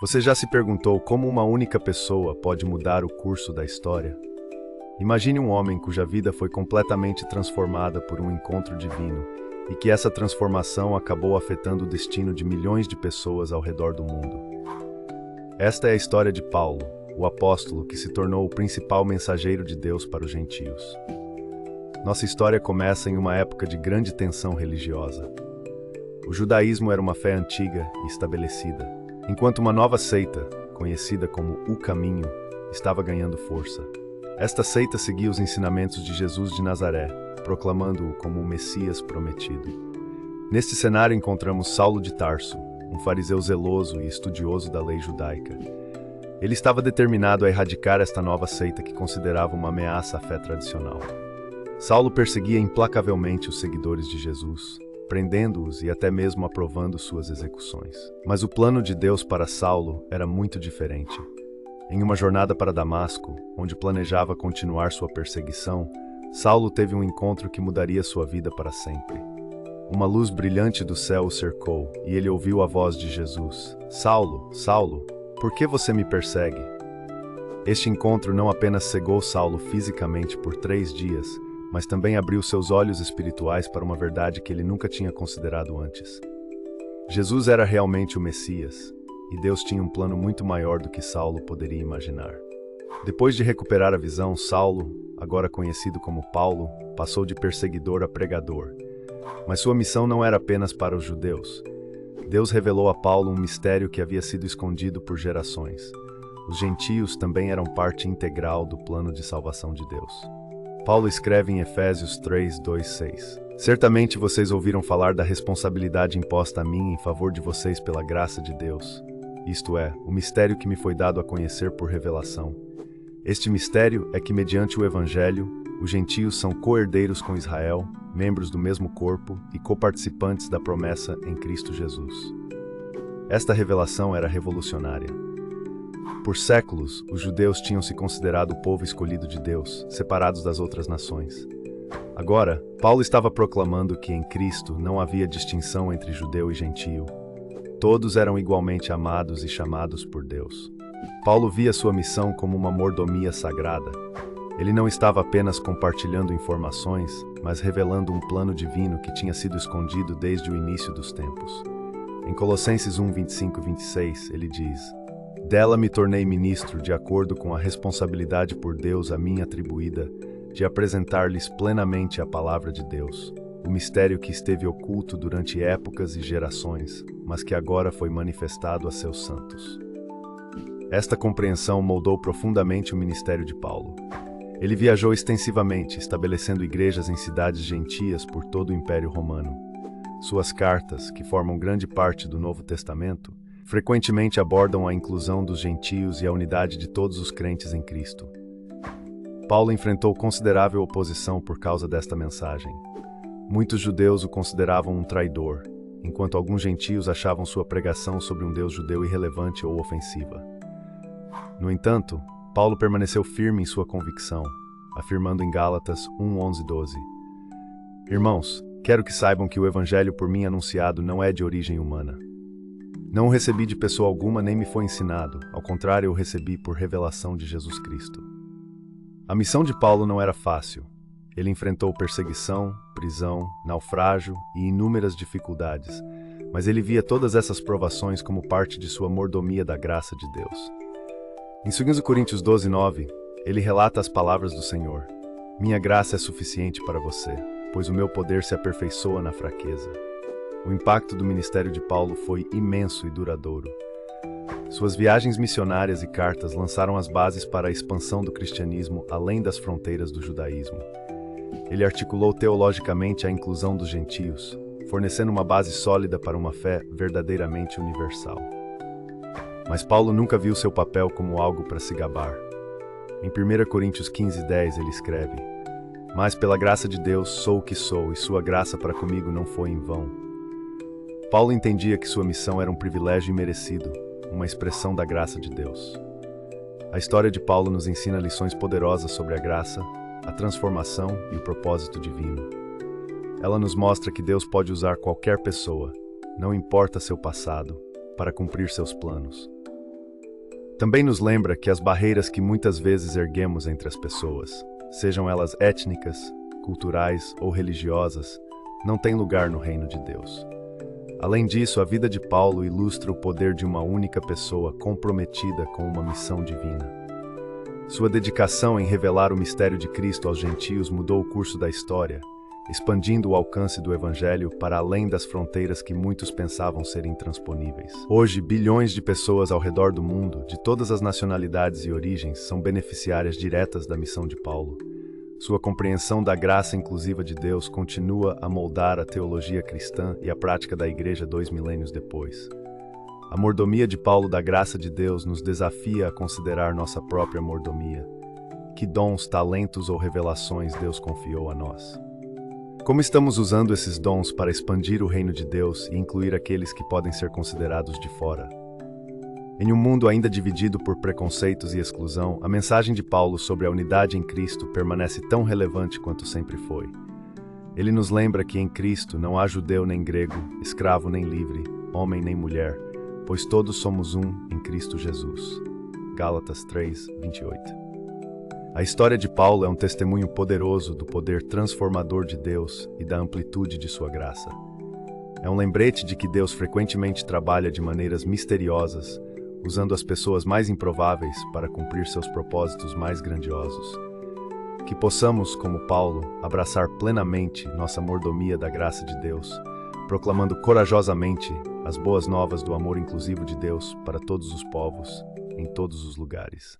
Você já se perguntou como uma única pessoa pode mudar o curso da história? Imagine um homem cuja vida foi completamente transformada por um encontro divino e que essa transformação acabou afetando o destino de milhões de pessoas ao redor do mundo. Esta é a história de Paulo, o apóstolo que se tornou o principal mensageiro de Deus para os gentios. Nossa história começa em uma época de grande tensão religiosa. O judaísmo era uma fé antiga e estabelecida, enquanto uma nova seita, conhecida como o Caminho, estava ganhando força. Esta seita seguia os ensinamentos de Jesus de Nazaré, proclamando-o como o Messias prometido. Neste cenário encontramos Saulo de Tarso, um fariseu zeloso e estudioso da lei judaica. Ele estava determinado a erradicar esta nova seita que considerava uma ameaça à fé tradicional. Saulo perseguia implacavelmente os seguidores de Jesus, prendendo-os e até mesmo aprovando suas execuções. Mas o plano de Deus para Saulo era muito diferente. Em uma jornada para Damasco, onde planejava continuar sua perseguição, Saulo teve um encontro que mudaria sua vida para sempre. Uma luz brilhante do céu o cercou e ele ouviu a voz de Jesus: Saulo, Saulo, por que você me persegue? Este encontro não apenas cegou Saulo fisicamente por 3 dias, mas também abriu seus olhos espirituais para uma verdade que ele nunca tinha considerado antes. Jesus era realmente o Messias, e Deus tinha um plano muito maior do que Saulo poderia imaginar. Depois de recuperar a visão, Saulo, agora conhecido como Paulo, passou de perseguidor a pregador. Mas sua missão não era apenas para os judeus. Deus revelou a Paulo um mistério que havia sido escondido por gerações. Os gentios também eram parte integral do plano de salvação de Deus. Paulo escreve em Efésios 3, 2, 6. Certamente vocês ouviram falar da responsabilidade imposta a mim em favor de vocês pela graça de Deus. Isto é, o mistério que me foi dado a conhecer por revelação. Este mistério é que, mediante o Evangelho, os gentios são co-herdeiros com Israel, membros do mesmo corpo e coparticipantes da promessa em Cristo Jesus. Esta revelação era revolucionária. Por séculos, os judeus tinham se considerado o povo escolhido de Deus, separados das outras nações. Agora, Paulo estava proclamando que em Cristo não havia distinção entre judeu e gentio. Todos eram igualmente amados e chamados por Deus. Paulo via sua missão como uma mordomia sagrada. Ele não estava apenas compartilhando informações, mas revelando um plano divino que tinha sido escondido desde o início dos tempos. Em Colossenses 1, 25 e 26, ele diz: Dela me tornei ministro de acordo com a responsabilidade por Deus a mim atribuída de apresentar-lhes plenamente a palavra de Deus, o mistério que esteve oculto durante épocas e gerações, mas que agora foi manifestado a seus santos. Esta compreensão moldou profundamente o ministério de Paulo. Ele viajou extensivamente, estabelecendo igrejas em cidades gentias por todo o Império Romano. Suas cartas, que formam grande parte do Novo Testamento, frequentemente abordam a inclusão dos gentios e a unidade de todos os crentes em Cristo. Paulo enfrentou considerável oposição por causa desta mensagem. Muitos judeus o consideravam um traidor, enquanto alguns gentios achavam sua pregação sobre um Deus judeu irrelevante ou ofensiva. No entanto, Paulo permaneceu firme em sua convicção, afirmando em Gálatas 1, 11 e 12: Irmãos, quero que saibam que o evangelho por mim anunciado não é de origem humana. Não o recebi de pessoa alguma nem me foi ensinado, ao contrário, eu o recebi por revelação de Jesus Cristo. A missão de Paulo não era fácil. Ele enfrentou perseguição, prisão, naufrágio e inúmeras dificuldades, mas ele via todas essas provações como parte de sua mordomia da graça de Deus. Em 2 Coríntios 12, 9, ele relata as palavras do Senhor: Minha graça é suficiente para você, pois o meu poder se aperfeiçoa na fraqueza. O impacto do ministério de Paulo foi imenso e duradouro. Suas viagens missionárias e cartas lançaram as bases para a expansão do cristianismo além das fronteiras do judaísmo. Ele articulou teologicamente a inclusão dos gentios, fornecendo uma base sólida para uma fé verdadeiramente universal. Mas Paulo nunca viu seu papel como algo para se gabar. Em 1 Coríntios 15, 10, ele escreve: Mas pela graça de Deus sou o que sou, e sua graça para comigo não foi em vão. Paulo entendia que sua missão era um privilégio imerecido, uma expressão da graça de Deus. A história de Paulo nos ensina lições poderosas sobre a graça, a transformação e o propósito divino. Ela nos mostra que Deus pode usar qualquer pessoa, não importa seu passado, para cumprir seus planos. Também nos lembra que as barreiras que muitas vezes erguemos entre as pessoas, sejam elas étnicas, culturais ou religiosas, não têm lugar no reino de Deus. Além disso, a vida de Paulo ilustra o poder de uma única pessoa comprometida com uma missão divina. Sua dedicação em revelar o mistério de Cristo aos gentios mudou o curso da história, expandindo o alcance do Evangelho para além das fronteiras que muitos pensavam ser intransponíveis. Hoje, bilhões de pessoas ao redor do mundo, de todas as nacionalidades e origens, são beneficiárias diretas da missão de Paulo. Sua compreensão da graça inclusiva de Deus continua a moldar a teologia cristã e a prática da Igreja 2 milênios depois. A mordomia de Paulo da graça de Deus nos desafia a considerar nossa própria mordomia. Que dons, talentos ou revelações Deus confiou a nós? Como estamos usando esses dons para expandir o reino de Deus e incluir aqueles que podem ser considerados de fora? Em um mundo ainda dividido por preconceitos e exclusão, a mensagem de Paulo sobre a unidade em Cristo permanece tão relevante quanto sempre foi. Ele nos lembra que em Cristo não há judeu nem grego, escravo nem livre, homem nem mulher, pois todos somos um em Cristo Jesus. Gálatas 3, 28. A história de Paulo é um testemunho poderoso do poder transformador de Deus e da amplitude de sua graça. É um lembrete de que Deus frequentemente trabalha de maneiras misteriosas, usando as pessoas mais improváveis para cumprir seus propósitos mais grandiosos. Que possamos, como Paulo, abraçar plenamente nossa mordomia da graça de Deus, proclamando corajosamente as boas novas do amor inclusivo de Deus para todos os povos, em todos os lugares.